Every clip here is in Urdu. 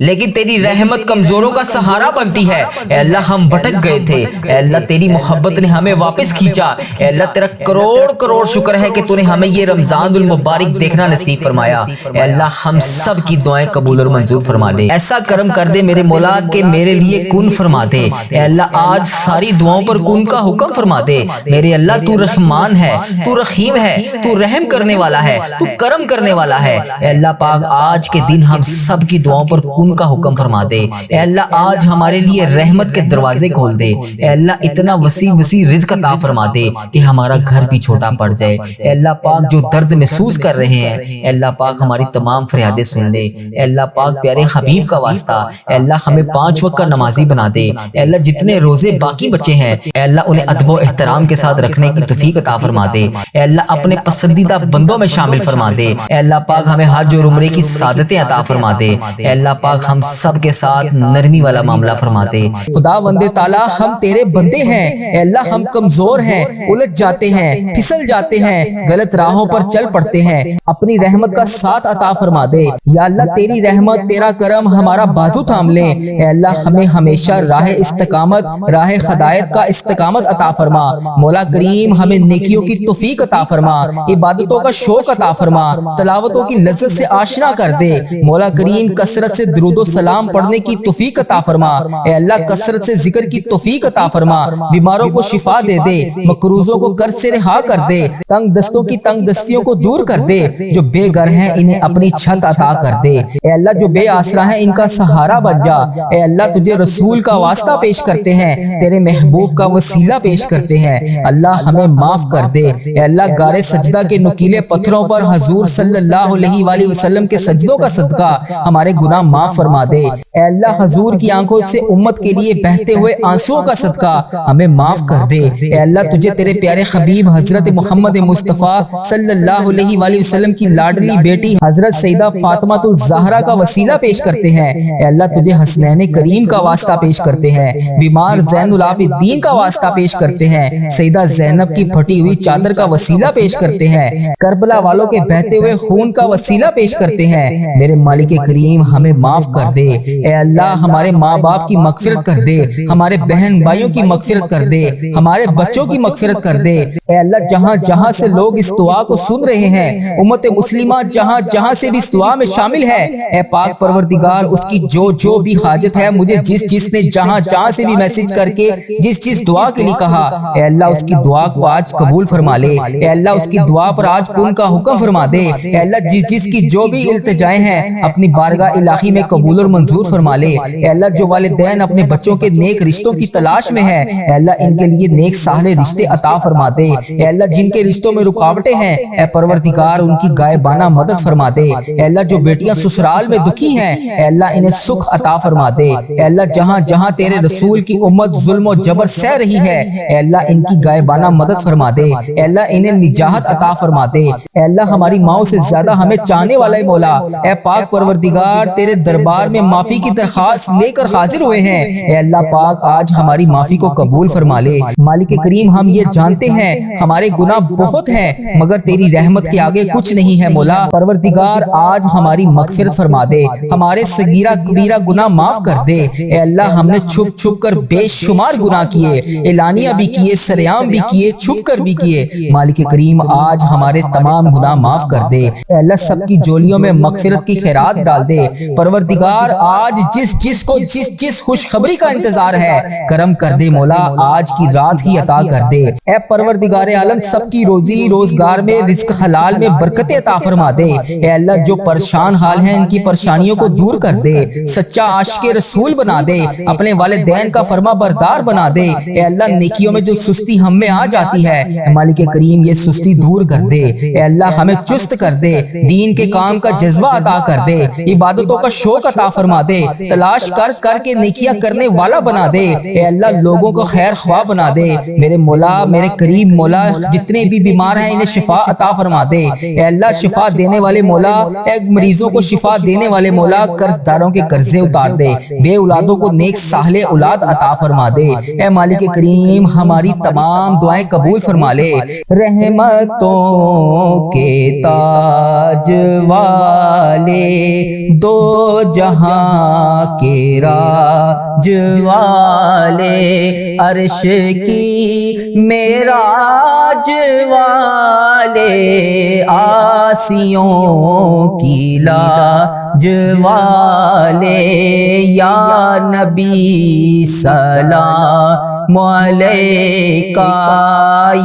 لیکن تیری رحمت کمزوروں کا سہارا بنتی ہے۔ اے اللہ ہم بھٹک گئے تھے، اے اللہ تیری محبت نے ہمیں واپس کھینچا۔ اے اللہ تیرا کروڑ کروڑ شکر ہے کہ تو نے ہمیں یہ رمضان المبارک دیکھنا نصیب فرمایا۔ اے اللہ ہم سب کی دعائیں قبول اور منظور فرما دے۔ ایسا کرم کر دے میرے مولا کہ میرے لیے کن فرما دے۔ اے اللہ آج ساری دعاؤں پر کن کا حکم فرما دے۔ میرے اللہ تو رحمان ہے، تو رحیم ہے، تو رحم کرنے والا ہے، تو کرم کرنے والا ہے۔ اے اللہ پاک آج کے دن ہم سب کی دعاؤں پر کن کا حکم فرما دے۔ اے اللہ آج ہمارے لیے رحمت کے دروازے کھول دے۔ اے اللہ اتنا وسیع رزق عطا فرما دے کہ ہمارا گھر بھی چھوٹا پڑ جائے۔ اے اللہ پاک جو درد محسوس کر رہے ہیں، اے اللہ پاک ہماری تمام فریادیں سن لے۔ اے اللہ پاک پیارے حبیب کا واسطہ اے اللہ ہمیں 5 وقت کا نمازی بنا دے۔ اے اللہ جتنے روزے باقی بچے ہیں اے اللہ انہیں ادب و احترام کے ساتھ رکھنے کی توفیق عطا فرما دے۔ اے اللہ اپنے پسندیدہ بندوں میں شامل فرما دے۔ اے اللہ پاک ہمیں حج اور عمرے کی سعادتیں عطا فرما دے۔ اے اللہ پاک ہم سب کے ساتھ نرمی والا معاملہ فرما دے۔ خدا وند تعالی ہم تیرے بندے ہیں، اے اللہ ہم کمزور ہیں، الجھ جاتے ہیں، پھسل جاتے ہیں، غلط راہوں پر چل پڑتے ہیں، اپنی رحمت کا ساتھ عطا فرما دے۔ یا اللہ تیری رحمت تیرا کرم ہمارا بازو تھام لے۔ اے اللہ ہمیں ہمیشہ راہ استقامت، راہ ہدایت کا استقامت عطا فرما۔ مولا کریم ہمیں نیکیوں کی توفیق عطا فرما، عبادتوں کا شوق عطا فرما، تلاوتوں کی لذت سے آشنا کر دے۔ مولا کریم کثرت سے درود و سلام پڑھنے کی توفیق عطا فرما۔ اے اللہ کثرت سے ذکر کی توفیق عطا فرما، بیماروں کو شفا دے دے، مقروضوں کو قرض سے رہا کر دے، تنگ دستوں کی تنگ دستیوں کو دور کر دے، جو بے گھر ہیں انہیں اپنی چھت عطا کر دے۔ اے اللہ جو بے آسرا ہیں ان کا سہارا بن جا۔ اے اللہ تجھے رسول کا واسطہ پیش کرتے ہیں، تیرے محبوب کا وسیلہ پیش کرتے ہیں، اللہ ہمیں معاف کر دے۔ اے اللہ غار سجدہ کے نکیلے پتھروں پر حضور صلی اللہ علیہ وآلہ وسلم کے سجدوں کا صدقہ ہمارے گناہ معاف فرما دے۔ اے اللہ حضور کی آنکھوں سے امت کے لیے بہتے ہوئے آنسوؤں کا صدقہ ہمیں معاف کر دے۔ اے اللہ تجھے تیرے پیارے حبیب حضرت محمد مصطفیٰ صلی اللہ علیہ وآلہ وسلم کی لاڈلی بیٹی حضرت سیدہ فاطمہ الزہرا کا وسیلہ پیش کرتے ہیں۔ اے اللہ تجھے حسنین کریم کا واسطہ پیش کرتے ہیں، بیمار زین العابدین کا واسطہ پیش کرتے ہیں، سیدہ زینب کی پھٹی ہوئی چادر کا وسیلہ پیش کرتے ہیں، کربلا والوں کے بہتے ہوئے خون کا وسیلہ پیش کرتے ہیں۔ میرے مالک کریم ہمیں معاف کر دے۔ اے اللہ ہمارے ماں باپ کی مغفرت کر دے، ہمارے بہن بھائیوں کی مغفرت کر دے، ہمارے بچوں کی مغفرت کر دے۔ اے اللہ جہاں جہاں سے لوگ اس دعا کو سن رہے ہیں، امت مسلمہ جہاں جہاں سے بھی اس دعا میں شامل ہے، اے پاک پروردگار اس کی جو بھی حاجت ہے، مجھے جس نے جہاں جہاں سے بھی میسج کر کے جس دعا کے لیے کہا، اے اللہ اس کی دعا کو آج قبول فرما لے۔ اے اللہ اس کی دعا پر آج کن کا حکم فرما دے۔ اے اللہ جس کی جو بھی التجائیں ہیں اپنی بارگاہ الہی میں قبول اور منظور فرما لے۔ اے اللہ جو والدین اپنے بچوں کے نیک رشتوں کی تلاش میں ہیں، اے اللہ ان کے لیے نیک صالح رشتے عطا فرما دے۔ اے اللہ جن کے رشتوں میں رکاوٹیں ہیں، اے پروردگار ان کی غائبانہ مدد فرما دے۔ اے اللہ جو بیٹیاں سسرال میں دکھی ہیں، اے اللہ انہیں سکھ عطا فرما دے۔ اے اللہ جہاں جہاں تیرے رسول کی امت ظلم و جبر سہ رہی ہے، اے اللہ ان کی غائبانہ مدد فرما دے۔ اے اللہ انہیں نجات عطا فرما دے۔ اے اللہ ہماری ماؤں سے زیادہ ہمیں چاہنے والا مولا، اے پاک پروردگار تیرے دربار میں معافی کی درخواست لے کر حاضر ہوئے ہیں۔ اے اللہ پاک آج ہماری معافی کو قبول فرما لے۔ مالک کریم ہم یہ جانتے ہیں ہمارے گناہ بہت ہیں مگر تیری رحمت کے آگے کچھ نہیں ہے مولا۔ پروردگار آج ہماری مغفرت فرما دے، ہمارے صغیرہ کبیرہ گناہ معاف کر دے۔ اے اللہ ہم نے چھپ چھپ کر بے شمار گناہ کیے، اعلانیہ بھی کیے، سریام بھی کیے، چھپ کر بھی کیے۔ مالک کریم آج ہمارے تمام گناہ معاف کر دے۔ اے اللہ سب کی جولیوں میں مغفرت کی خیرات ڈال دے۔ پروردگار آج جس کو جس خوشخبری کا انتظار ہے کرم کر دے مولا، آج کی رات ہی عطا کر دے۔ اے پروردگار عالم سب کی روزی روزگار میں رزق حلال میں برکت عطا فرما دے۔ اے اللہ جو پریشان حال ہیں ان کی پریشانیوں کو دور کر دے، سچا عاشق رسول بنا دے، اپنے والدین کا فرما بردار بنا دے۔ اے اللہ نیکیوں میں جو سستی ہم میں آ جاتی ہے مالک کریم یہ سستی دور کر دے۔ اے اللہ ہمیں چست کر دے، دین کے کام کا جذبہ عطا کر دے، عبادتوں کا شوق عطا فرما دے، تلاش کر کے نیکیاں کرنے والا بنا دے۔ اے اللہ لوگوں کو خیر خواہ بنا دے۔ میرے مولا میرے کریم مولا جتنے بھی بیمار ہیں انہیں شفا عطا فرما دے۔ اے اللہ شفا دینے والے مولا، اے مریضوں کو شفا دینے والے مولا قرض داروں کے قرضے اتار دے، بے اولادوں کو نیک صالح اولاد عطا فرما دے۔ اے مالک کریم ہماری تمام دعائیں قبول فرما لے۔ رحمتوں کے تاج والے دو جہاں کے راج والے، عرش کی معراج والے، آسیوں کی لاج والے، یا نبی سلام علیکہ،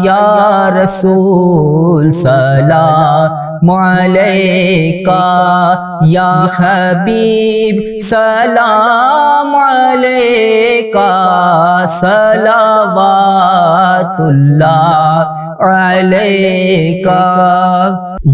یا رسول سلام علیکہ، یا حبیب سلام علیکہ، صلوات اللہ علیکہ۔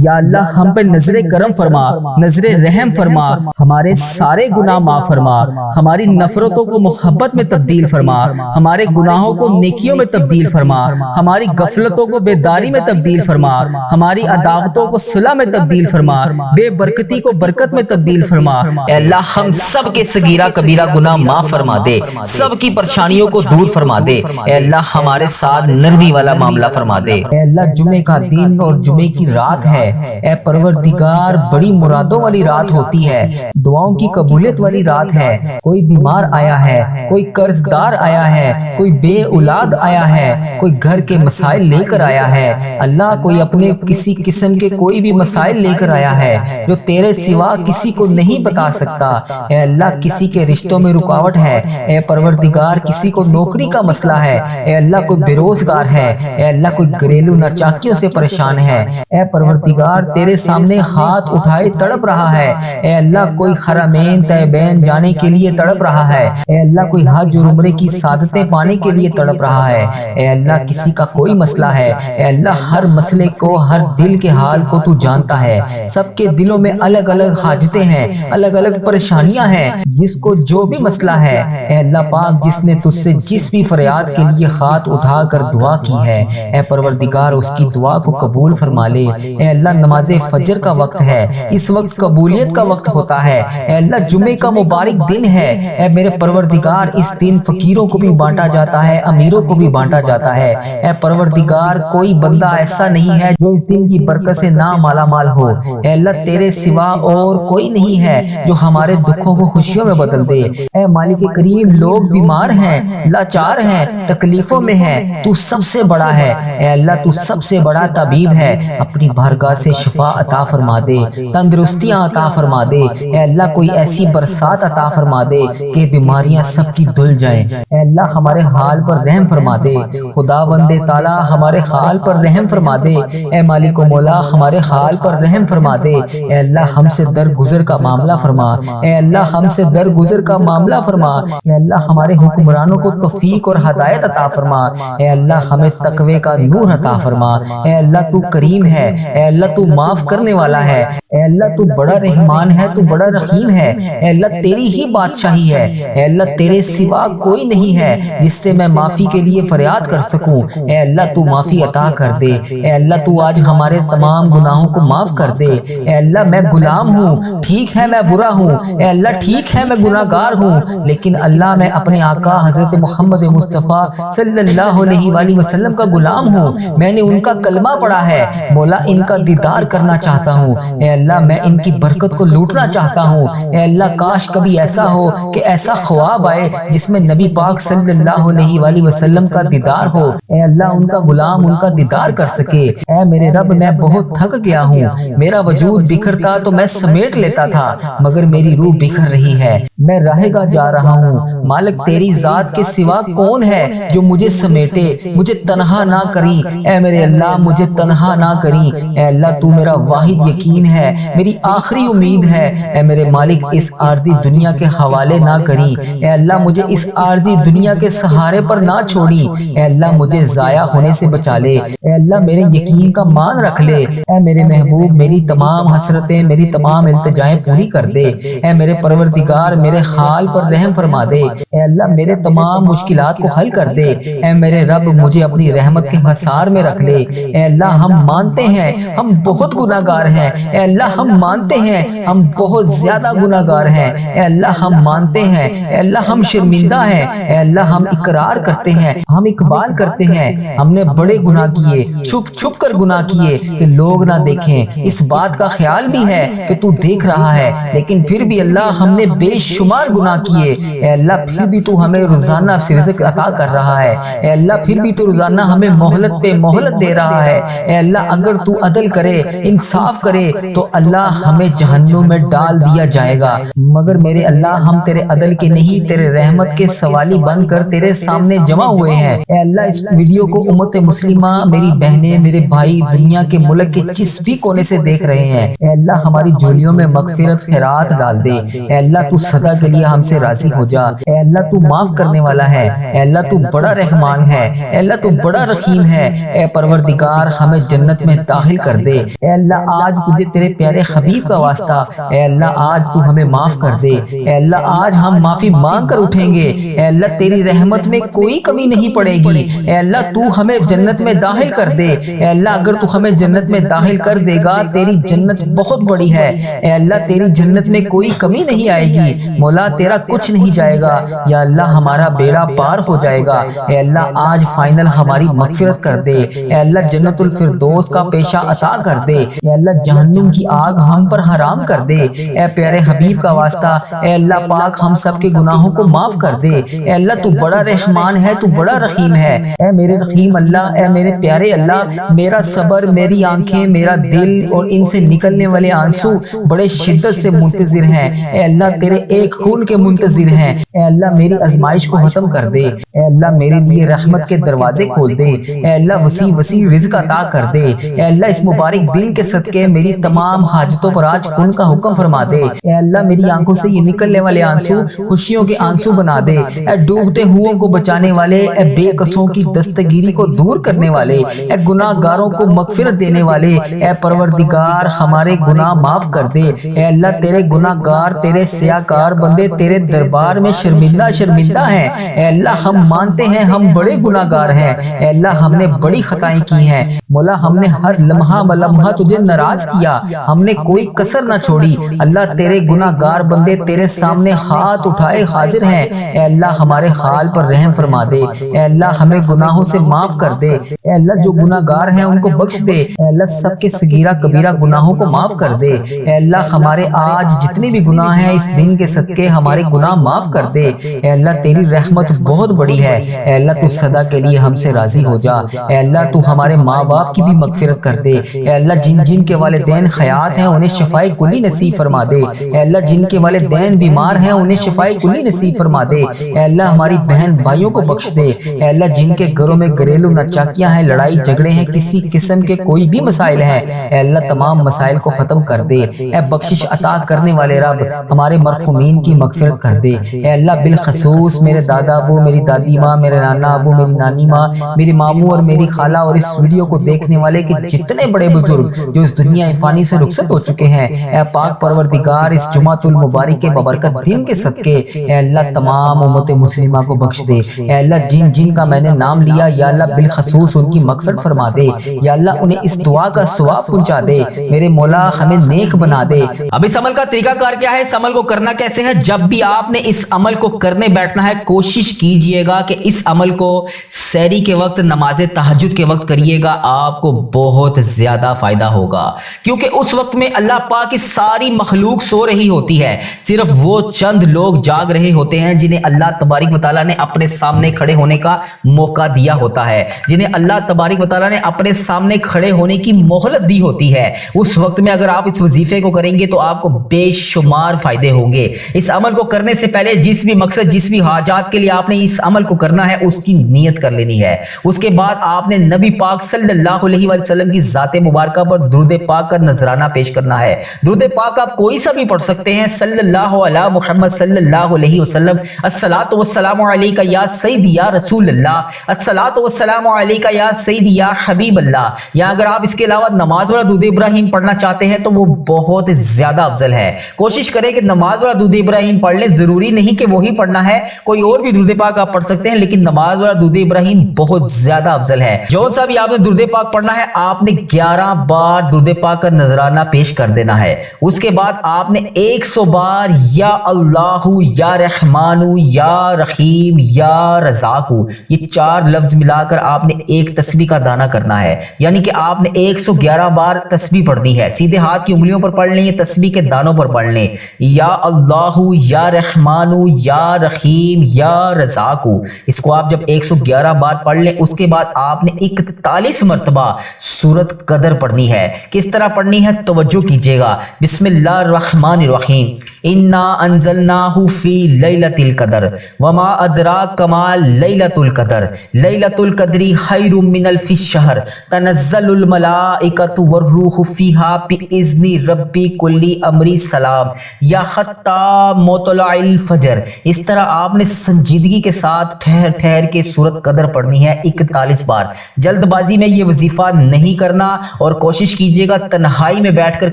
یا اللہ ہم پہ نظر کرم فرما، نظر رحم فرما، ہمارے سارے گناہ معاف فرما، ہماری نفرتوں کو محبت میں تبدیل فرما، ہمارے گناہوں کو نیکیوں میں تبدیل فرما، ہماری غفلتوں کو بیداری میں تبدیل فرما، ہماری عداوتوں کو صلح میں تبدیل فرما، بے برکتی کو برکت میں تبدیل فرما۔ اے اللہ ہم سب کے صغیرہ کبیرہ گناہ معاف فرما دے، سب کی پریشانیوں کو دور فرما دے۔ اے اللہ ہمارے ساتھ نرمی والا معاملہ فرما دے۔ اے اللہ جمعے کا دن اور جمعے کی رات ہے، اے پروردگار بڑی مرادوں والی رات ہوتی ہے، دعاؤں کی قبولیت والی رات ہے۔ کوئی بیمار آیا ہے، کوئی قرض دار آیا ہے، کوئی بے اولاد آیا ہے، کوئی گھر کے مسائل لے کر آیا ہے، اللہ کوئی اپنے کسی قسم کے کوئی بھی مسائل لے کر آیا ہے جو تیرے سوا کسی کو نہیں بتا سکتا۔ اے اللہ کسی کے رشتوں میں رکاوٹ ہے، اے پروردگار کسی کو نوکری کا مسئلہ ہے، اے اللہ کوئی بے روزگار ہے، اے اللہ کوئی گھریلو ناچاکیوں سے پریشان ہے، اے پروردگار تیرے سامنے ہاتھ اٹھائے تڑپ رہا ہے۔ اے اللہ کوئی حرمین طیبین جانے کے لیے تڑپ رہا ہے، اے اللہ کوئی حج اور عمرے کی سعادتیں پانے کے لیے تڑپ رہا ہے، اے اللہ کسی کا کوئی مسئلہ ہے، اے اللہ ہر مسئلے کو، ہر دل کے حال کو تو جانتا ہے۔ سب کے دلوں میں الگ الگ حاجتیں ہیں، الگ الگ پریشانیاں ہیں، جس کو جو بھی مسئلہ ہے، اے اللہ پاک جس نے تجھ سے جس بھی فریاد کے لیے ہاتھ اٹھا کر دعا کی ہے، اے پروردگار اس کی دعا کو قبول فرما لے۔ اے اللہ نماز فجر کا وقت ہے، اس وقت قبولیت کا وقت ہوتا ہے، اے اللہ جمعے کا مبارک دن ہے، اے میرے پروردگار اس دن فقیروں کو بھی بانٹا جاتا ہے، امیروں کو بھی بانٹا جاتا ہے۔ اے پروردگار کوئی بندہ ایسا نہیں ہے جو اس دن کی برکت سے نہ مالا مال ہو، اے اللہ تیرے سوا اور کوئی نہیں ہے جو ہمارے دکھوں کو خوشیوں میں بدل دے۔ اے مالک کریم لوگ بیمار ہیں، لاچار ہیں، تکلیفوں میں ہیں، تو سب سے بڑا ہے، اے اللہ تو سب سے بڑا طبیب ہے، اپنی بارگاہ سے شفا عطا فرما دے، تندرستیاں عطا فرما دے، اے اللہ کوئی ایسی برسات عطا فرما دے کہ بیماریاں سب کی دھل جائیں، اے اللہ ہمارے حال پر رحم فرما دے، خداوند تعالی ہمارے حال پر رحم فرما دے، اے مالک و مولا ہمارے حال پر رحم فرما دے، اے اللہ ہم سے درگزر کا معاملہ فرما، اے اللہ ہم سے درگزر کا معاملہ فرما، اے اللہ ہمارے حکمرانوں کو توفیق اور ہدایت عطا فرما، اے اللہ ہمیں تقوی کا نور عطا فرما، اے اللہ تو کریم ہے، اے اللہ تو معاف کرنے والا ہے، اے اللہ تو بڑا رحمان ہے، تو بڑا رحیم ہے، اے اللہ تیری ہی بادشاہی ہے، اے اللہ تیرے سوا کوئی نہیں ہے جس سے میں معافی کے لیے فریاد کر سکوں، اے اللہ تو معافی عطا کر دے، اے اللہ تو آج ہمارے تمام گناہوں کو معاف کر دے، اے اللہ میں غلام ہوں، ٹھیک ہے میں برا ہوں، اے اللہ ٹھیک ہے میں گناہگار ہوں، لیکن اللہ میں اپنے آقا حضرت محمد مصطفیٰ صلی اللہ علیہ وآلہ وسلم کا غلام ہوں، میں نے ان کا کلمہ پڑھا ہے، مولا ان کا دیدار کرنا چاہتا ہوں، اے اللہ میں ان کی برکت کو لوٹنا چاہتا ہوں، اے اللہ کاش کبھی ایسا ہو کہ ایسا خواب آئے جس میں نبی پاک صلی اللہ علیہ وآلہ وسلم کا دیدار ہو، اے اللہ ان کا غلام ان کا دیدار کر سکے۔ اے میرے رب میں بہت تھک گیا ہوں، میرا وجود بکھرتا تو میں سمیٹ لیتا تھا، مگر میری روح بکھر رہی ہے، میں راہ گاہ جا رہا ہوں، مالک تیری ذات کے سوا کون ہے جو مجھے سمیٹے، مجھے تنہا نہ کری، اے میرے اللہ مجھے تنہا نہ کری، اے اللہ تو میرا واحد یقین ہے، میری آخری امید ہے، اے میرے مالک اس عارضی دنیا کے حوالے نہ کری، اے اللہ مجھے اس عارضی دنیا کے سہارے پر نہ چھوڑی، اے اللہ مجھے ضائع ہونے سے بچا لے، اے اللہ میرے یقین کا مان رکھ لے، اے میرے محبوب میری تمام حسرتیں میری تمام التجائیں پوری کر دے، اے میرے پروردگار میرے حال پر رحم فرما دے، اے اللہ میرے تمام مشکلات کو حل کر دے، اے میرے رب مجھے اپنی رحمت کے حصار میں رکھ لے، اے اللہ ہم مانتے ہیں ہم بہت گناہگار ہیں، اے اللہ ہم مانتے ہیں ہم بہت زیادہ گناہگار ہیں، اے اللہ ہم مانتے ہیں، اے اللہ ہم شرمندہ ہیں، اے اللہ ہم اقرار کرتے ہیں، ہم اقبال کرتے ہیں، ہم نے بڑے گناہ کیے، چھپ چھپ کر گناہ کیے کہ لوگ نہ دیکھیں، اس بات کا خیال بھی ہے کہ تو دیکھ رہا ہے، لیکن پھر بھی اللہ ہم نے بے شمار گناہ کیے، اے اللہ پھر بھی تو ہمیں روزانہ رزق عطا کر رہا ہے، اے اللہ پھر بھی تو روزانہ ہمیں مہلت پہ مہلت دے رہا ہے، اے اللہ اگر تو عدل کرے، انصاف کرے تو اللہ ہمیں جہنم میں ڈال دیا جائے گا، مگر میرے اللہ ہم تیرے عدل کے نہیں، تیرے رحمت کے سوالی بن کر تیرے سامنے جمع ہوئے ہیں۔ اے اللہ اس ویڈیو کو امت مسلمہ، میری بہنیں، میرے بھائی دنیا کے ملک کے جس بھی کونے سے دیکھ رہے ہیں، اے اللہ ہماری جھولیوں میں مغفرت خیرات ڈال دے، اے اللہ تو صدا کے لیے ہم سے راضی ہو جا، اے اللہ تو معاف کرنے والا ہے، اے اللہ تو بڑا رحمان ہے، اے اللہ تو بڑا رحیم ہے، اے پروردگار ہمیں جنت میں داخل کر دے، اے اللہ آج تجھے تیرے پیارے حبیب کا واسطہ، اے اللہ آج تو ہمیں معاف کر دے، اے اللہ آج ہم معافی مانگ کر اٹھیں گے، اے اللہ تیری رحمت میں کوئی کمی نہیں پڑے گی، اے اللہ تو ہمیں جنت میں داخل کر دے، اے اللہ اگر تو ہمیں جنت میں داخل کر دے گا، تیری جنت بہت بڑی ہے، اے اللہ تیری جنت میں کوئی کمی نہیں آئے گی، مولا تیرا کچھ نہیں جائے گا، یا اللہ ہمارا بیڑا پار ہو جائے گا، اے اللہ آج فائنل ہماری مغفرت کر دے، اے اللہ جنت الفردوس کا پیشہ عطا کر دے، اے اللہ جہنم کی آگ ہم پر حرام کر دے، اے پیارے حبیب کا واسطہ، اے اللہ پاک ہم سب کے گناہوں کو معاف کر دے، اے اللہ تو بڑا رحمان ہے، تو بڑا رحیم ہے، اے میرے رحیم اللہ، اے میرے پیارے اللہ، میرا صبر، میری آنکھیں، میرا دل اور ان سے نکلنے والے آنسو بڑے شدت سے منتظر ہیں، اے اللہ تیرے ایک خون کے منتظر ہیں، اے اللہ میری آزمائش کو ختم کر دے، اے اللہ میرے لیے رحمت کے دروازے کھول دے، اے اللہ وسیع وسیع رزق عطا کر دے، اے اللہ اس مبارک دن کے صدقے میری تمام حاجتوں پر آج کن کا حکم فرما دے، اے اللہ میری آنکھوں سے یہ نکلنے والے آنسو خوشیوں کے آنسو بنا دے، اے ڈوبتے ہوئوں کو بچانے والے، اے بے قصوں کی دستگیری کو دور کرنے والے، اے گناہ گاروں کو مغفرت دینے والے، اے پروردگار ہمارے گناہ معاف کر دے، اے اللہ تیرے گناہ گار، تیرے سیاکار بندے تیرے دربار میں شرمندہ ہیں، اے اللہ ہم مانتے ہیں ہم بڑے گناہ گار ہیں، اے اللہ ہم نے بڑی خطائیں کی ہیں، مولا ہم نے ہر لمحہ بلمحہ تجھے ناراض کیا، ہم نے کوئی کسر نہ چھوڑی، اللہ تیرے گناہ گار بندے تیرے سامنے ہاتھ اٹھائے حاضر ہیں، اے اللہ ہمارے حال پر رحم فرما دے، اے اللہ ہمیں گناہوں سے معاف کر دے، اے اللہ جو گناہ گار ہیں ان کو بخش دے، اے اللہ سب کے صغیرہ کبیرہ گناہوں کو معاف کر دے، اے اللہ ہمارے آج جتنے بھی گناہ ہیں اس دن کے صدقے ہمارے گناہ معاف کر دے، اے اللہ تیری رحمت بہت بڑی ہے، اے اللہ تو صدا کے لیے ہم سے راضی ہو جا، اے اللہ تو ہمارے ماں باپ کی بھی مغفرت کر دے، اے اللہ جن جن کے والدین حیات ہیں انہیں شفائے کلی نصیب فرما دے، اے اللہ جن کے والدین بیمار ہیں انہیں شفائے کلی نصیب فرما دے، اے اللہ ہماری بہن بھائیوں کو بخش دے، اے اللہ جن کے گھروں میں گھریلو ناچاکیاں ہیں، لڑائی جھگڑے ہیں، کسی قسم کے کوئی بھی مسائل ہیں، اے اللہ تمام مسائل کو ختم کر دے، اے بخشش عطا کرنے والے رب ہمارے مرحومین کی مغفرت کر دے، اے اللہ بالخصوص میرے دادا ابو، میری دادی ماں، میرے نانا ابو، میری نانی ماں، میری ماموں اور میری خالہ اور اس ویڈیو کو دیکھنے والے کے جتنے بڑے بزرگ جو اس دنیا فانی سے رخصت ہو چکے ہیں، اے پاک پروردگار اس جمعۃ المبارک کے بابرکت دن کے صدقے اے اللہ تمام امت مسلمہ کو بخش دے، اے اللہ جن جن کا میں نے نام لیا یا اللہ بالخصوص ان کی مغفرت فرما دے، یا اللہ انہیں اس دعا کا ثواب پہنچا دے، میرے مولا ہمیں نیک بنا دے۔ اب اس عمل کا طریقہ کار کیا ہے، اس عمل کو کرنا کیسے ہے؟ جب بھی آپ نے اس عمل کو کرنے بیٹھنا ہے کوشش کیجئے گا کہ اس عمل کو سحری کے وقت، نماز تہجد کے وقت کریے گا، آپ کو بہت زیادہ فائدہ ہوگا، کیونکہ اس وقت میں اللہ پاک کی ساری مخلوق سو رہی ہوتی ہے، صرف وہ چند لوگ جاگ رہے ہوتے ہیں جنہیں اللہ تبارک و تعالیٰ نے اپنے سامنے کھڑے ہونے کا موقع دیا ہوتا ہے، جنہیں اللہ تبارک و تعالیٰ نے اپنے سامنے کھڑے ہونے کی مہلت دی ہوتی ہے۔ اس وقت میں اگر آپ اس وظیفے کو کریں گے تو آپ کو بے شمار فائدے ہوں گے۔ اس عمل کو کرنے سے پہلے جس بھی مقصد، جس بھی حاجات کے لیے آپ نے اس عمل کو کرنا ہے اس کی نیت کر لینی ہے۔ اس کے بعد آپ نے نبی پاک صلی اللہ علیہ وسلم کی ذات مبارکہ پر درود پاک کا نذرانہ پیش کرنا ہے۔ درود پاک آپ کوئی سا بھی پڑھ سکتے ہیں، صلی اللہ علی محمد صلی اللہ علیہ وسلم، الصلاۃ والسلام علیک یا سیدی یا رسول اللہ، الصلاۃ والسلام علیک یا سیدی یا حبیب اللہ، یا اگر آپ اس کے علاوہ نماز والا درود ابراہیم پڑھنا چاہتے ہیں تو وہ بہت زیادہ افضل ہے۔ کوشش کریں کہ نماز والا درود ابراہیم پڑھ لیں، ضروری نہیں کہ وہی پڑھنا ہے، کوئی اور بھی درود پاک آپ پڑھ سکتے ہیں، لیکن نماز والا درود ابراہیم بہت زیادہ افضل ہے۔ جو سا بھی آپ نے درود پاک پڑھنا ہے آپ نے 11 بار درود پاک کا نذرانہ پیش کر دینا ہے۔ اس کے بعد آپ نے 100 بار یا اللہ، یا رحمان، یا رحیم، یا رزاق، یہ 4 لفظ ملا کر آپ نے ایک تسبیح کا دانہ کرنا ہے، یعنی کہ آپ نے 111 11 بار تسبیح پڑھنی ہے، سیدھے ہاتھ کی انگلیوں پر پڑھ لیں یا تسبیح کے دانوں پر پڑھ لیں، یا اللہ یا رحمان یا رحیم یا رزاق، اس کو آپ جب 111 بار پڑھ لیں اس کے بعد آپ نے 41 مرتبہ سورۃ قدر پڑھنی ہے۔ کس طرح پڑھنی ہے توجہ کیجئے گا، بسم اللہ الرحمن الرحیم، انا انزلناہ فی لیلۃ القدر وما ادراک ما لیلۃ القدر لیلۃ القدر خیر من الف شہر تنزل الملائکۃ والروح فیہا باذن رب کل امر سلام یا حتی مطلع الفجر۔ اس طرح آپ نے سنجیدگی کے ساتھ ٹھہر ٹھہر کے سورۃ قدر پڑھنی ہے 41 بار۔ جلد بازی میں یہ وظیفہ نہیں کرنا اور کوشش کیجئے گا تنہائی میں بیٹھ کر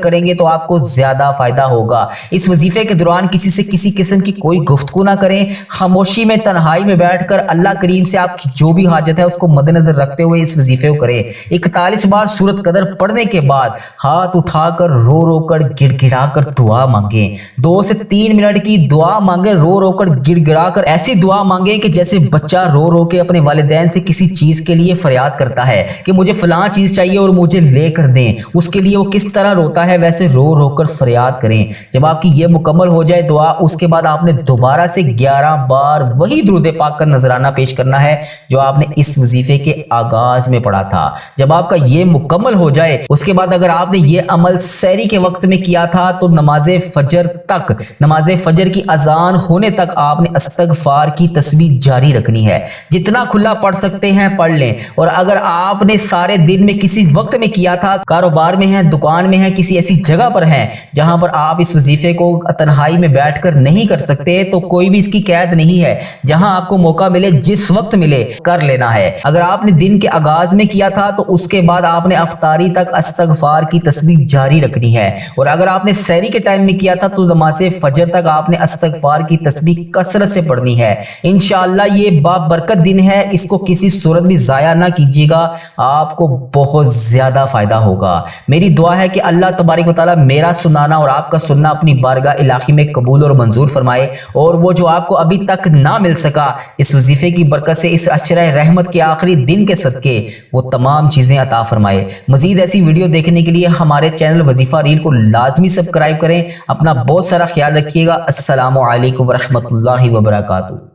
کریں گے تو آپ کو زیادہ فائدہ ہوگا۔ اس وظیفے کے دوران کسی سے کسی قسم کی کوئی گفتگو نہ کریں، خاموشی میں تنہائی میں بیٹھ کر اللہ کریم سے آپ کی جو بھی حاجت ہے اس کو مد نظر رکھتے ہوئے اس وظیفے کو کریں۔ 41 بار سورۃ قدر پڑھنے کے بعد ہاتھ اٹھا کر رو رو کر گڑ گڑا کر دعا مانگیں، 2 سے 3 منٹ کی دعا مانگیں، رو رو کر گڑ گڑا کر ایسی دعا مانگیں کہ جیسے بچہ رو رو کے اپنے والدین سے کسی چیز کے لیے فریاد کرتا ہے کہ مجھے فلاں چیز چاہیے اور مجھے لے کر دیں، اس کے لیے وہ کس طرح روتا ہے ویسے رو رو کر فریاد کریں۔ جب آپ کی یہ مکمل ہو جائے دعا، اس کے بعد آپ نے دوبارہ سے 11 بار وہی درود پاک کا نذرانہ پیش کرنا ہے جو آپ نے اس وظیفے کے آغاز میں پڑھا تھا۔ جب آپ کا یہ مکمل ہو جائے اس کے بعد اگر آپ نے یہ عمل سحری کے وقت میں کیا تھا تو نماز فجر تک، نماز فجر کی اذان ہونے تک آپ نے استغفار کی تسبیح جاری رکھنی ہے، جتنا کھلا پڑھ سکتے ہیں پڑھ لیں۔ اور اگر آپ نے سارے دن میں کسی وقت میں کیا تھا، کاروبار میں ہیں، دکان میں ہیں، کسی ایسی جگہ پر ہیں جہاں پر آپ اس وظیفے کو تنہائی میں بیٹھ کر نہیں کر سکتے تو کوئی بھی اس کی قید نہیں ہے، جہاں آپ کو موقع ملے جس وقت ملے کر لینا ہے۔ اگر آپ نے دن کے آغاز میں کیا تھا تو اس کے بعد آپ نے افطاری تک استغفار کی تسبیح جاری رکھنی ہے، اور اگر آپ نے سحری کے ٹائم میں کیا تھا تو نماز فجر تک آپ نے استغفار کی تسبیح کثرت سے پڑھنی ہے۔ انشاءاللہ یہ بابرکت دن ہے، اس کو کسی صورت بھی ضائع نہ کیجیے گا، آپ کو بہت زیادہ فائدہ ہوگا۔ میری دعا ہے کہ اللہ تبارک و تعالیٰ میرا سنانا اور آپ کا سننا اپنی بارگاہ الہی میں قبول اور منظور فرمائے، اور وہ جو آپ کو ابھی تک نہ مل سکا اس وظیفے کی برکت سے، اس عشرہ رحمت کے آخری دن کے صدقے وہ تمام چیزیں عطا فرمائے۔ مزید ایسی ویڈیو دیکھنے کے لیے ہمارے چینل وظیفہ ریل کو لازمی سبسکرائب کریں۔ اپنا بہت سارا خیال رکھیے گا۔ السلام علیکم ورحمۃ اللہ وبرکاتہ۔